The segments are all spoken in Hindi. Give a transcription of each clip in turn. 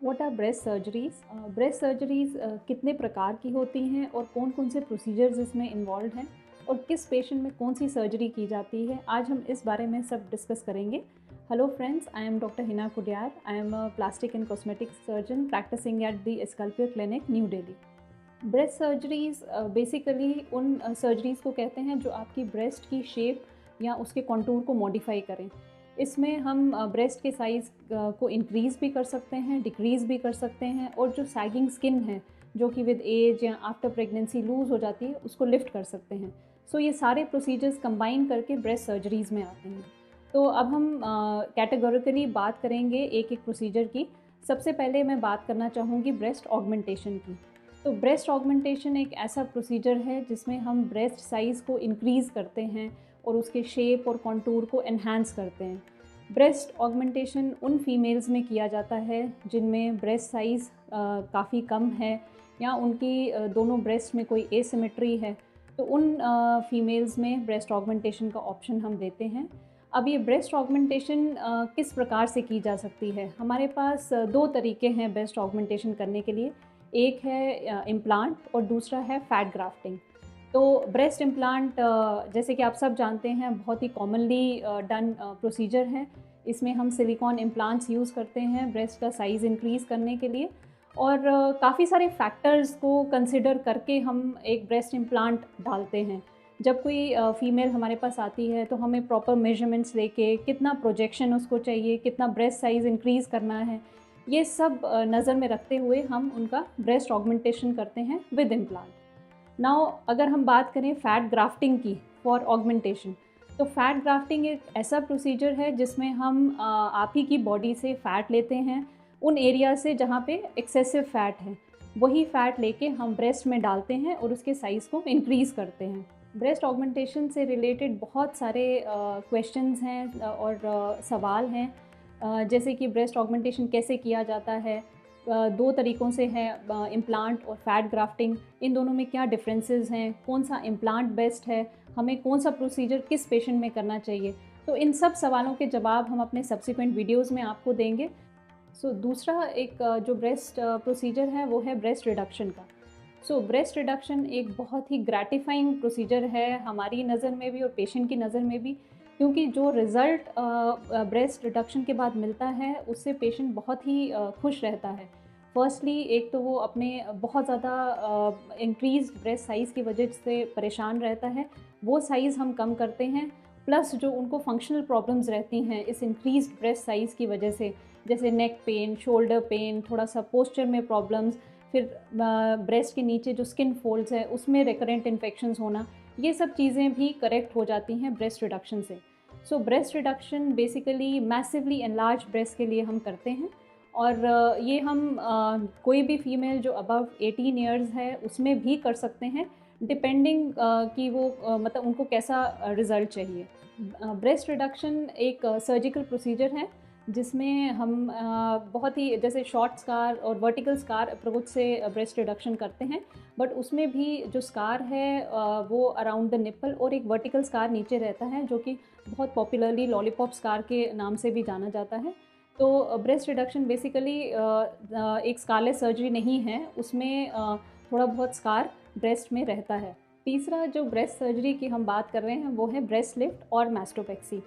What are breast surgeries? Breast surgeries कितने प्रकार की होती हैं और कौन कौन से प्रोसीजर्स इसमें इन्वॉल्व हैं और किस पेशेंट में कौन सी सर्जरी की जाती है, आज हम इस बारे में सब डिस्कस करेंगे। Hello friends, I am doctor Hina Kudiyar. I am a plastic and cosmetic surgeon practising at the Esculpir clinic, New Delhi. Breast surgeries basically उन सर्जरीज़ को कहते हैं जो आपकी ब्रेस्ट की शेप या उसके कॉन्टूर को मॉडिफाई करें। इसमें हम ब्रेस्ट के साइज़ को इंक्रीज़ भी कर सकते हैं, डिक्रीज़ भी कर सकते हैं, और जो सैगिंग स्किन है जो कि विद एज या आफ्टर प्रेगनेंसी लूज़ हो जाती है उसको लिफ्ट कर सकते हैं। सो ये सारे प्रोसीजर्स कंबाइन करके ब्रेस्ट सर्जरीज़ में आते हैं। तो अब हम कैटेगोरिकली बात करेंगे एक एक प्रोसीजर की। सबसे पहले मैं बात करना चाहूँगी ब्रेस्ट ऑगमेंटेशन की। तो ब्रेस्ट ऑगमेंटेशन एक ऐसा प्रोसीजर है जिसमें हम ब्रेस्ट साइज़ को इंक्रीज़ करते हैं और उसके शेप और कॉन्टूर को एनहांस करते हैं। ब्रेस्ट ऑगमेंटेशन उन फीमेल्स में किया जाता है जिनमें ब्रेस्ट साइज़ काफ़ी कम है या उनकी दोनों ब्रेस्ट में कोई एसिमेट्री है, तो उन फीमेल्स में ब्रेस्ट ऑगमेंटेशन का ऑप्शन हम देते हैं। अब ये ब्रेस्ट ऑगमेंटेशन किस प्रकार से की जा सकती है? हमारे पास दो तरीके हैं ब्रेस्ट ऑगमेंटेशन करने के लिए। एक है इम्प्लांट और दूसरा है फैट ग्राफ्टिंग। तो ब्रेस्ट इम्प्लांट जैसे कि आप सब जानते हैं बहुत ही कॉमनली डन प्रोसीजर है। इसमें हम सिलिकॉन इम्प्लांट्स यूज़ करते हैं ब्रेस्ट का साइज़ इंक्रीज़ करने के लिए, और काफ़ी सारे फैक्टर्स को कंसिडर करके हम एक ब्रेस्ट इम्प्लांट डालते हैं। जब कोई फ़ीमेल हमारे पास आती है तो हमें प्रॉपर मेजरमेंट्स लेके कितना प्रोजेक्शन उसको चाहिए, कितना ब्रेस्ट साइज़ इंक्रीज़ करना है, ये सब नज़र में रखते हुए हम उनका ब्रेस्ट ऑगमेंटेशन करते हैं विद इम्प्लांट। नाउ अगर हम बात करें फ़ैट ग्राफ्टिंग की फॉर ऑगमेंटेशन, तो फ़ैट ग्राफ्टिंग एक ऐसा प्रोसीजर है जिसमें हम आप ही की बॉडी से फ़ैट लेते हैं उन एरिया से जहाँ पे एक्सेसिव फ़ैट है, वही फ़ैट लेके हम ब्रेस्ट में डालते हैं और उसके साइज़ को इंक्रीज़ करते हैं। ब्रेस्ट ऑगमेंटेशन से रिलेटेड बहुत सारे क्वेश्चंस हैं और सवाल हैं, जैसे कि ब्रेस्ट ऑगमेंटेशन कैसे किया जाता है। दो तरीक़ों से है, इम्प्लांट और फैट ग्राफ्टिंग। इन दोनों में क्या डिफरेंसेस हैं, कौन सा इम्प्लांट बेस्ट है, हमें कौन सा प्रोसीजर किस पेशेंट में करना चाहिए, तो इन सब सवालों के जवाब हम अपने सब्सिक्वेंट वीडियोस में आपको देंगे। दूसरा एक जो ब्रेस्ट प्रोसीजर है वो है ब्रेस्ट रिडक्शन का। ब्रेस्ट रिडक्शन एक बहुत ही ग्रैटिफाइंग प्रोसीजर है हमारी नज़र में भी और पेशेंट की नज़र में भी, क्योंकि जो रिज़ल्ट ब्रेस्ट रिडक्शन के बाद मिलता है उससे पेशेंट बहुत ही खुश रहता है। फर्स्टली एक तो वो अपने बहुत ज़्यादा इंक्रीज़ ब्रेस्ट साइज़ की वजह से परेशान रहता है, वो साइज़ हम कम करते हैं। प्लस जो उनको फंक्शनल प्रॉब्लम्स रहती हैं इस इंक्रीज़ ब्रेस्ट साइज़ की वजह से, जैसे नेक पेन, शोल्डर पेन, थोड़ा सा पोस्चर में प्रॉब्लम्स, फिर ब्रेस्ट के नीचे जो स्किन फोल्ड्स है उसमें रिकरेंट इन्फेक्शंस होना, ये सब चीज़ें भी करेक्ट हो जाती हैं ब्रेस्ट रिडक्शन से। Breast reduction basically massively enlarge breast के लिए हम करते हैं, और ये हम कोई भी फीमेल जो अबव 18 ईयर्स है उसमें भी कर सकते हैं, डिपेंडिंग कि वो मतलब उनको कैसा रिज़ल्ट चाहिए। ब्रेस्ट रिडक्शन एक सर्जिकल प्रोसीजर है जिसमें हम बहुत ही जैसे शॉर्ट स्कार और वर्टिकल स्कार अप्रोच से ब्रेस्ट रिडक्शन करते हैं, बट उसमें भी जो स्कार है वो अराउंड द निप्पल, और एक वर्टिकल स्कार नीचे रहता है जो कि बहुत पॉपुलरली लॉलीपॉप स्कार के नाम से भी जाना जाता है। तो ब्रेस्ट रिडक्शन बेसिकली एक स्कारलेस सर्जरी नहीं है, उसमें थोड़ा बहुत स्कार ब्रेस्ट में रहता है। तीसरा जो ब्रेस्ट सर्जरी की हम बात कर रहे हैं वो है ब्रेस्ट लिफ्ट और मैस्टोपेक्सी।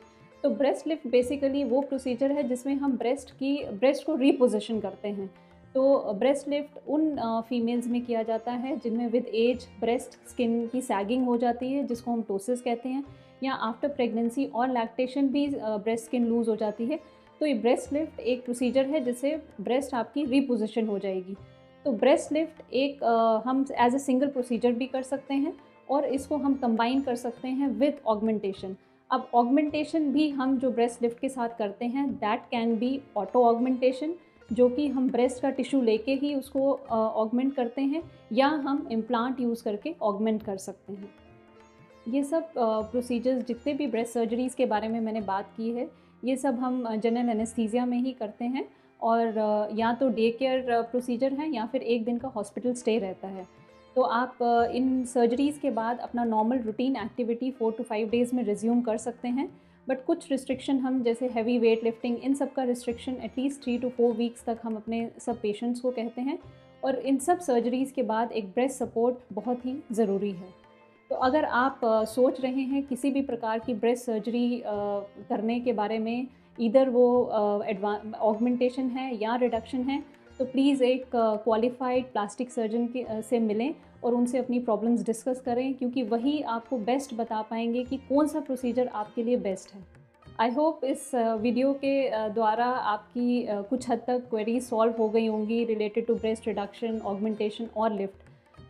तो ब्रेस्ट लिफ्ट बेसिकली वो प्रोसीजर है जिसमें हम ब्रेस्ट को रीपोजिशन करते हैं। तो ब्रेस्ट लिफ्ट उन फीमेल्स में किया जाता है जिनमें विद एज ब्रेस्ट स्किन की सैगिंग हो जाती है, जिसको हम टोसिस कहते हैं, या आफ्टर प्रेगनेंसी और लैक्टेशन भी ब्रेस्ट स्किन लूज़ हो जाती है। तो ये ब्रेस्ट लिफ्ट एक प्रोसीजर है जिससे ब्रेस्ट आपकी रीपोजिशन हो जाएगी। तो ब्रेस्ट लिफ्ट एक हम एज ए सिंगल प्रोसीजर भी कर सकते हैं और इसको हम कंबाइन कर सकते हैं विद ऑगमेंटेशन। अब ऑगमेंटेशन भी हम जो ब्रेस्ट लिफ्ट के साथ करते हैं that can be auto augmentation, जो कि हम ब्रेस्ट का टिश्यू लेके ही उसको ऑगमेंट करते हैं, या हम इम्प्लांट यूज़ करके ऑगमेंट कर सकते हैं। ये सब प्रोसीजर्स जितने भी ब्रेस्ट सर्जरीज़ के बारे में मैंने बात की है, ये सब हम जनरल एनेस्थीसिया में ही करते हैं, और या तो डे केयर प्रोसीजर है या फिर एक दिन का हॉस्पिटल स्टे रहता है। तो आप इन सर्जरीज़ के बाद अपना normal routine activity 4 to 5 days में रिज्यूम कर सकते हैं। बट कुछ रिस्ट्रिक्शन हम, जैसे हैवी वेट लिफ्टिंग, इन सब का रिस्ट्रिक्शन एटलीस्ट 3 to 4 वीक्स तक हम अपने सब पेशेंट्स को कहते हैं। और इन सब सर्जरीज़ के बाद एक ब्रेस्ट सपोर्ट बहुत ही ज़रूरी है। तो अगर आप सोच रहे हैं किसी भी प्रकार की ब्रेस्ट सर्जरी करने के बारे में, इधर वो ऑगमेंटेशन है या रिडक्शन है, तो प्लीज़ एक क्वालिफाइड प्लास्टिक सर्जन से मिलें और उनसे अपनी प्रॉब्लम्स डिस्कस करें, क्योंकि वही आपको बेस्ट बता पाएंगे कि कौन सा प्रोसीजर आपके लिए बेस्ट है। आई होप इस वीडियो के द्वारा आपकी कुछ हद तक क्वेरीज सॉल्व हो गई होंगी related to breast reduction, augmentation और लिफ्ट।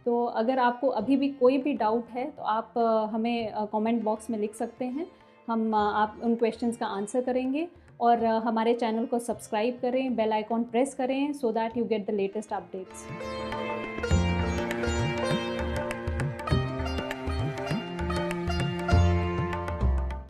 तो अगर आपको अभी भी कोई भी डाउट है तो आप हमें कमेंट बॉक्स में लिख सकते हैं। हम आप उन क्वेश्चंस का आंसर करेंगे। और हमारे चैनल को सब्सक्राइब करें, बेल आइकॉन प्रेस करें, so that you get the latest updates.